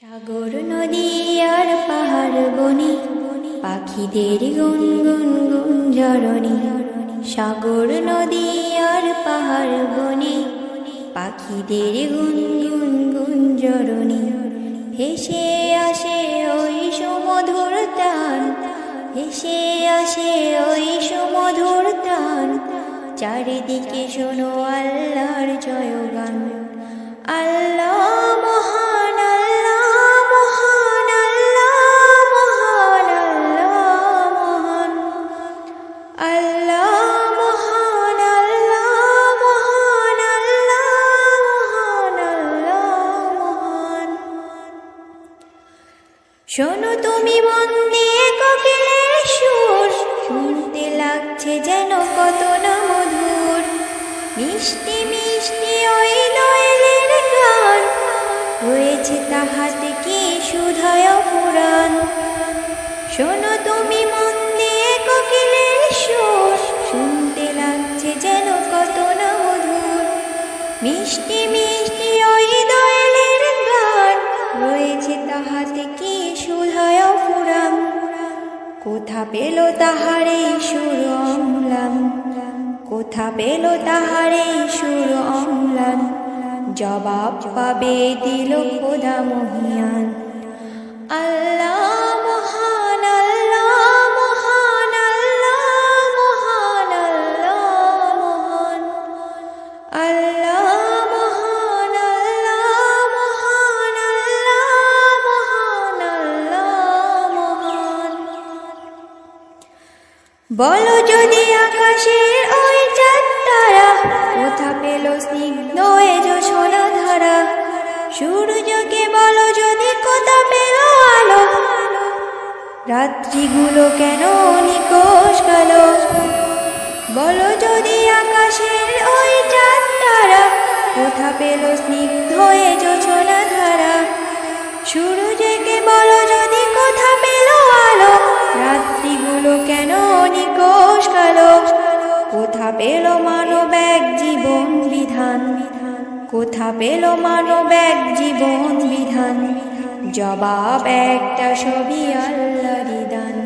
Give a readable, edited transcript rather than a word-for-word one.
সাগর নদী আর পাহাড় বনে পাখিদের গুনগুন গুঞ্জরণী। সাগর নদী আর পাহাড় বনে পাখিদের গুনগুন গুঞ্জরণী। ভেসে আসে ওই সুমধুর তান, ভেসে আসে ওই সুমধুর তান। চারিদিকে শোনো আল্লাহর জয়গান। আল্লাহ মহান, আল্লাহ মহান, আল্লাহ মহান, আল্লাহ মহান, আল্লাহ মহান, আল্লাহ মহান, আল্লাহ মহান, আল্লাহ মহান। শোনো তুমি মন দিয়ে কোকিলের সুর, শুনতে লাগছে যেন কত না মধুর। মিষ্টি মিষ্টি ওই দোয়েলের গান, রয়েছে তাহাতে কি সুধায় পুরাণ। শোনো তুমি মন দিয়ে কোকিলের সুর, শুনতে লাগছে যেন কত না মধুর। মিষ্টি মিষ্টি ওই দোয়েলের গান, রয়েছে তাহাতে কি সুধায় পুরাণ। কোথা পেল তাহারে সুর অম্লান, কোথা পেল তাহারে সুর অম্লান। জবাব পাবে দিল খোদা মহিয়ান। আল্লাহ মহান, আল্লাহ মহান, আল্লাহ মহান, আল্লাহ মহান, আল্লাহ মহান, আল্লাহ মহান, আল্লাহ মহান, আল্লাহ মহান। বলো যদি আকাশের ওই চাঁদ তারা, কোথা পেল স্নিগ্ধ এ জোছনা ধারা। সূর্যকে বলো যদি কোথা পেল আলো, রাত্রিগুলো কেন নিকোষ কালো। বলো যদি আকাশের ওই চাঁদ তারা, কোথা পেল স্নিগ্ধ এ জোছনা ধারা। সূর্যকে বলো যদি কোথা পেল আলো, রাত্রিগুলো কেন নিকোষ কালো। কোথা পেল মানব এক জীবন বিধান, কোথা পেল মানব এক জীবন বিধান। জবাব একটা, সবই আল্লাহরই দান।